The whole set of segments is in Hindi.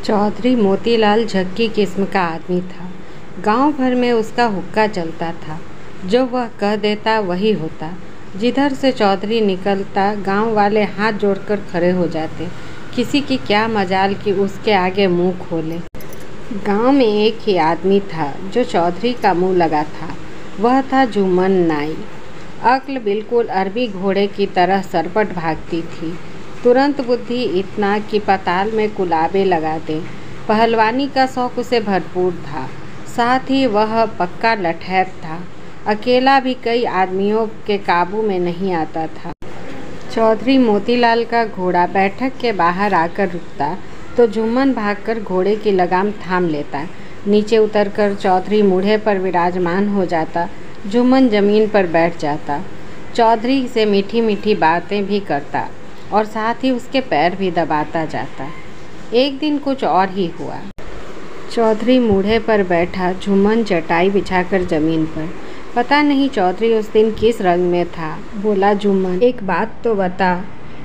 चौधरी मोतीलाल झक्की किस्म का आदमी था। गांव भर में उसका हुक्का चलता था। जो वह कह देता वही होता। जिधर से चौधरी निकलता गांव वाले हाथ जोड़कर खड़े हो जाते। किसी की क्या मजाल कि उसके आगे मुंह खोले। गांव में एक ही आदमी था जो चौधरी का मुंह लगा था। वह था जुम्मन नाई। अक्ल बिल्कुल अरबी घोड़े की तरह सरपट भागती थी। तुरंत बुद्धि इतना कि पाताल में कुलाबे लगा दे। पहलवानी का शौक उसे भरपूर था। साथ ही वह पक्का लठैत था। अकेला भी कई आदमियों के काबू में नहीं आता था। चौधरी मोतीलाल का घोड़ा बैठक के बाहर आकर रुकता तो जुम्मन भागकर घोड़े की लगाम थाम लेता। नीचे उतरकर चौधरी मूढ़े पर विराजमान हो जाता। जुम्मन जमीन पर बैठ जाता। चौधरी से मीठी मीठी बातें भी करता और साथ ही उसके पैर भी दबाता जाता। एक दिन कुछ और ही हुआ। चौधरी मूढ़े पर बैठा, जुम्मन चटाई बिछाकर जमीन पर। पता नहीं चौधरी उस दिन किस रंग में था। बोला जुम्मन, एक बात तो बता।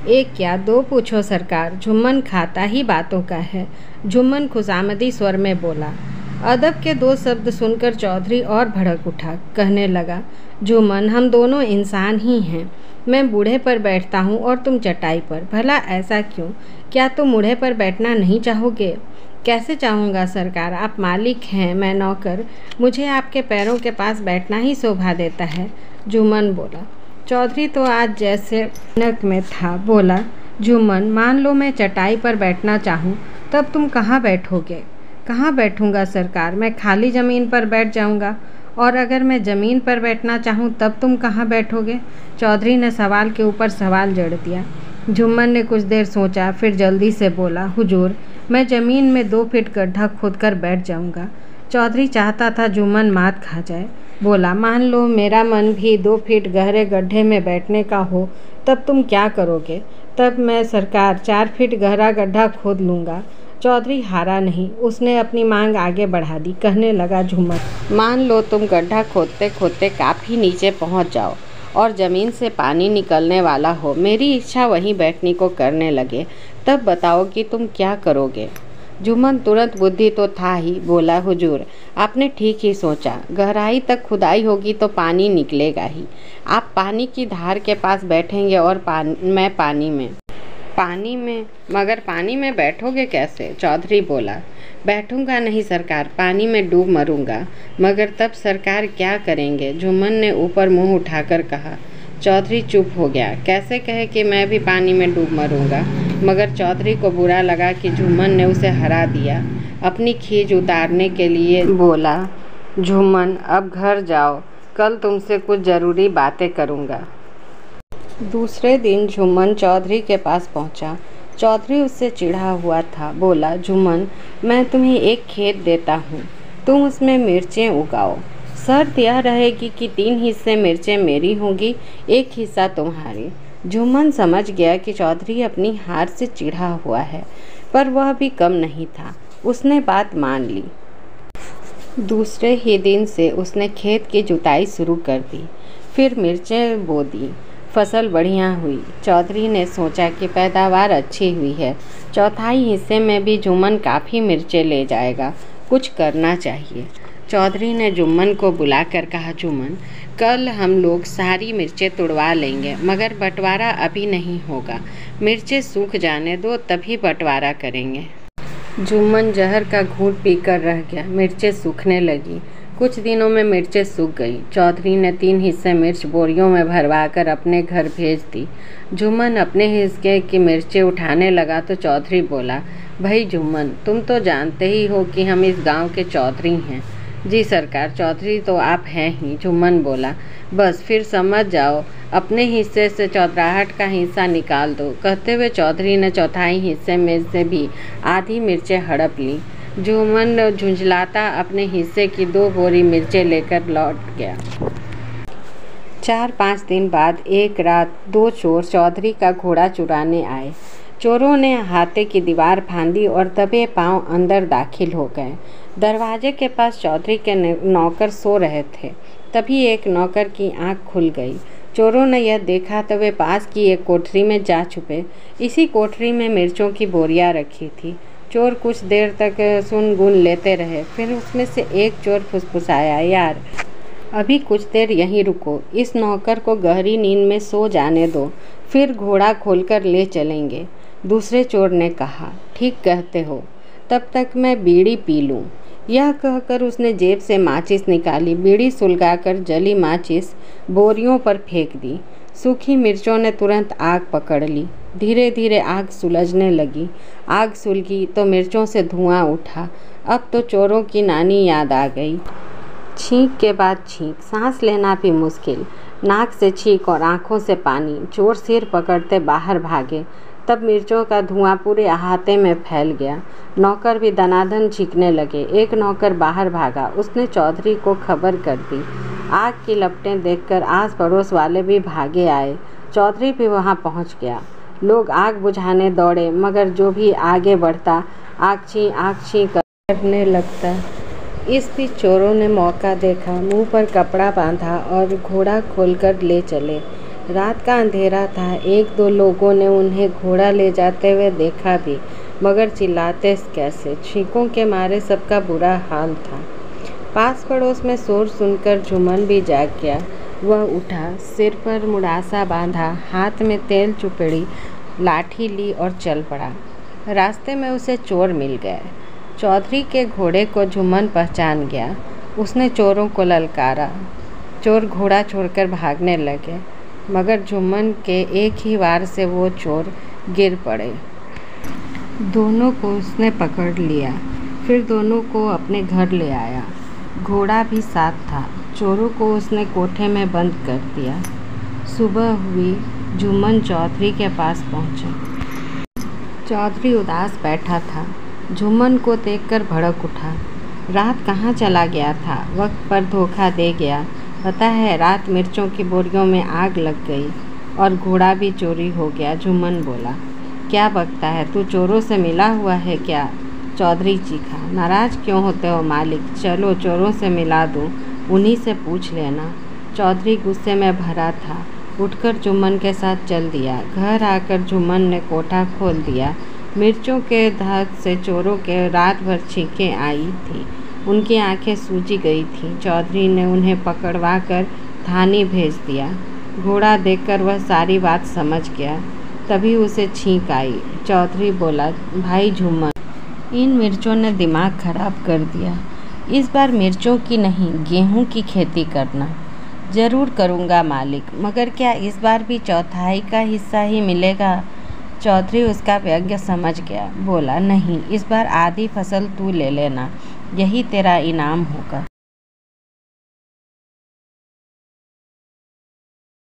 एक क्या दो पूछो सरकार, जुम्मन खाता ही बातों का है। जुम्मन खुशामदी स्वर में बोला। अदब के दो शब्द सुनकर चौधरी और भड़क उठा। कहने लगा, जुम्मन, हम दोनों इंसान ही हैं। मैं बूढ़े पर बैठता हूँ और तुम चटाई पर। भला ऐसा क्यों? क्या तुम बूढ़े पर बैठना नहीं चाहोगे? कैसे चाहूँगा सरकार, आप मालिक हैं, मैं नौकर। मुझे आपके पैरों के पास बैठना ही शोभा देता है। जुम्मन बोला। चौधरी तो आज जैसे नक में था। बोला, जुम्मन, मान लो मैं चटाई पर बैठना चाहूँ, तब तुम कहाँ बैठोगे? कहाँ बैठूँगा सरकार, मैं खाली ज़मीन पर बैठ जाऊँगा। और अगर मैं ज़मीन पर बैठना चाहूँ तब तुम कहाँ बैठोगे? चौधरी ने सवाल के ऊपर सवाल जड़ दिया। जुम्मन ने कुछ देर सोचा, फिर जल्दी से बोला, हुजूर, मैं ज़मीन में 2 फीट गड्ढा खोदकर बैठ जाऊँगा। चौधरी चाहता था जुम्मन मात खा जाए। बोला, मान लो मेरा मन भी 2 फीट गहरे गड्ढे में बैठने का हो, तब तुम क्या करोगे? तब मैं सरकार 4 फीट गहरा गड्ढा खोद लूँगा। चौधरी हारा नहीं, उसने अपनी मांग आगे बढ़ा दी। कहने लगा, जुम्मन, मान लो तुम गड्ढा खोदते खोदते काफ़ी नीचे पहुंच जाओ और ज़मीन से पानी निकलने वाला हो, मेरी इच्छा वहीं बैठने को करने लगे, तब बताओ कि तुम क्या करोगे? जुम्मन तुरंत बुद्धि तो था ही। बोला, हुजूर, आपने ठीक ही सोचा। गहराई तक खुदाई होगी तो पानी निकलेगा ही। आप पानी की धार के पास बैठेंगे और मैं पानी में। मगर पानी में बैठोगे कैसे? चौधरी बोला, बैठूंगा नहीं सरकार, पानी में डूब मरूंगा। मगर तब सरकार क्या करेंगे? जुम्मन ने ऊपर मुंह उठाकर कहा। चौधरी चुप हो गया। कैसे कहे कि मैं भी पानी में डूब मरूंगा? मगर चौधरी को बुरा लगा कि जुम्मन ने उसे हरा दिया। अपनी खीज उतारने के लिए बोला, जुम्मन, अब घर जाओ, कल तुमसे कुछ ज़रूरी बातें करूंगा। दूसरे दिन जुम्मन चौधरी के पास पहुंचा। चौधरी उससे चिढ़ा हुआ था। बोला, जुम्मन, मैं तुम्हें एक खेत देता हूँ, तुम उसमें मिर्चें उगाओ। शर्त यह रहेगी कि 3 हिस्से मिर्चें मेरी होंगी, 1 हिस्सा तुम्हारी। जुम्मन समझ गया कि चौधरी अपनी हार से चिढ़ा हुआ है, पर वह भी कम नहीं था। उसने बात मान ली। दूसरे ही दिन से उसने खेत की जुताई शुरू कर दी। फिर मिर्चें बो दी। फसल बढ़िया हुई। चौधरी ने सोचा कि पैदावार अच्छी हुई है, 1/4 हिस्से में भी जुम्मन काफ़ी मिर्चें ले जाएगा। कुछ करना चाहिए। चौधरी ने जुम्मन को बुलाकर कहा, जुम्मन, कल हम लोग सारी मिर्चें तुड़वा लेंगे, मगर बंटवारा अभी नहीं होगा। मिर्चें सूख जाने दो, तभी बंटवारा करेंगे। जुम्मन जहर का घूंट पीकर रह गया। मिर्चें सूखने लगी। कुछ दिनों में मिर्चें सूख गई। चौधरी ने 3 हिस्से मिर्च बोरियों में भरवाकर अपने घर भेज दी। जुम्मन अपने हिस्से की मिर्चें उठाने लगा तो चौधरी बोला, भाई जुम्मन, तुम तो जानते ही हो कि हम इस गांव के चौधरी हैं। जी सरकार, चौधरी तो आप हैं ही। जुम्मन बोला, बस फिर समझ जाओ, अपने हिस्से से चौधराहट का हिस्सा निकाल दो। कहते हुए चौधरी ने 1/4 हिस्से में से भी आधी मिर्चें हड़प ली। जुम्मन झुंझलाता अपने हिस्से की 2 बोरी मिर्चें लेकर लौट गया। 4-5 दिन बाद एक रात 2 चोर चौधरी का घोड़ा चुराने आए। चोरों ने हाथे की दीवार फांदी और दबे पांव अंदर दाखिल हो गए। दरवाजे के पास चौधरी के नौकर सो रहे थे। तभी एक नौकर की आंख खुल गई। चोरों ने यह देखा तो वे पास की एक कोठरी में जा छुपे। इसी कोठरी में मिर्चों की बोरियां रखी थी। चोर कुछ देर तक सुन गुन लेते रहे। फिर उसमें से एक चोर फुसफुसाया, यार अभी कुछ देर यहीं रुको, इस नौकर को गहरी नींद में सो जाने दो, फिर घोड़ा खोलकर ले चलेंगे। दूसरे चोर ने कहा, ठीक कहते हो, तब तक मैं बीड़ी पी लूँ। यह कहकर उसने जेब से माचिस निकाली। बीड़ी सुलगाकर जली माचिस बोरियों पर फेंक दी। सूखी मिर्चों ने तुरंत आग पकड़ ली। धीरे धीरे आग सुलझने लगी। आग सुलगी तो मिर्चों से धुआं उठा। अब तो चोरों की नानी याद आ गई। छींक के बाद छींक, सांस लेना भी मुश्किल, नाक से छींक और आंखों से पानी। चोर सिर पकड़ते बाहर भागे। तब मिर्चों का धुआं पूरे अहाते में फैल गया। नौकर भी दनादन छींकने लगे। एक नौकर बाहर भागा। उसने चौधरी को खबर कर दी। आग की लपटें देखकर आस पड़ोस वाले भी भागे आए। चौधरी भी वहां पहुंच गया। लोग आग बुझाने दौड़े, मगर जो भी आगे बढ़ता आग छी करने लगता। इस बीच चोरों ने मौका देखा, मुंह पर कपड़ा बांधा और घोड़ा खोलकर ले चले। रात का अंधेरा था। एक दो लोगों ने उन्हें घोड़ा ले जाते हुए देखा भी, मगर चिल्लाते कैसे, छींकों के मारे सबका बुरा हाल था। पास पड़ोस में शोर सुनकर झुमन भी जाग गया। वह उठा, सिर पर मुड़ासा बांधा, हाथ में तेल चुपड़ी, लाठी ली और चल पड़ा। रास्ते में उसे चोर मिल गए। चौधरी के घोड़े को झुमन पहचान गया। उसने चोरों को ललकारा। चोर घोड़ा छोड़कर भागने लगे, मगर झुमन के एक ही वार से वो चोर गिर पड़े। दोनों को उसने पकड़ लिया। फिर दोनों को अपने घर ले आया। घोड़ा भी साथ था। चोरों को उसने कोठे में बंद कर दिया। सुबह हुई। झुमन चौधरी के पास पहुंचे। चौधरी उदास बैठा था। झुमन को देखकर भड़क उठा। रात कहाँ चला गया था? वक्त पर धोखा दे गया। पता है, रात मिर्चों की बोरियों में आग लग गई और घोड़ा भी चोरी हो गया। झुमन बोला, क्या बकता है, तू चोरों से मिला हुआ है क्या? चौधरी चीखा, नाराज क्यों होते हो मालिक? चलो चोरों से मिला दूँ, उन्हीं से पूछ लेना। चौधरी गुस्से में भरा था। उठकर झुमन के साथ चल दिया। घर आकर झुमन ने कोठा खोल दिया। मिर्चों के धाक से चोरों के रात भर छींकें आई थी। उनकी आंखें सूजी गई थीं। चौधरी ने उन्हें पकड़वा कर थाने भेज दिया। घोड़ा देखकर वह सारी बात समझ गया। तभी उसे छींक आई। चौधरी बोला, भाई झुमन, इन मिर्चों ने दिमाग खराब कर दिया। इस बार मिर्चों की नहीं, गेहूं की खेती करना। ज़रूर करूँगा मालिक, मगर क्या इस बार भी चौथाई का हिस्सा ही मिलेगा? चौधरी उसका व्यंग्य समझ गया। बोला, नहीं, इस बार आधी फसल तू ले लेना, यही तेरा इनाम होगा।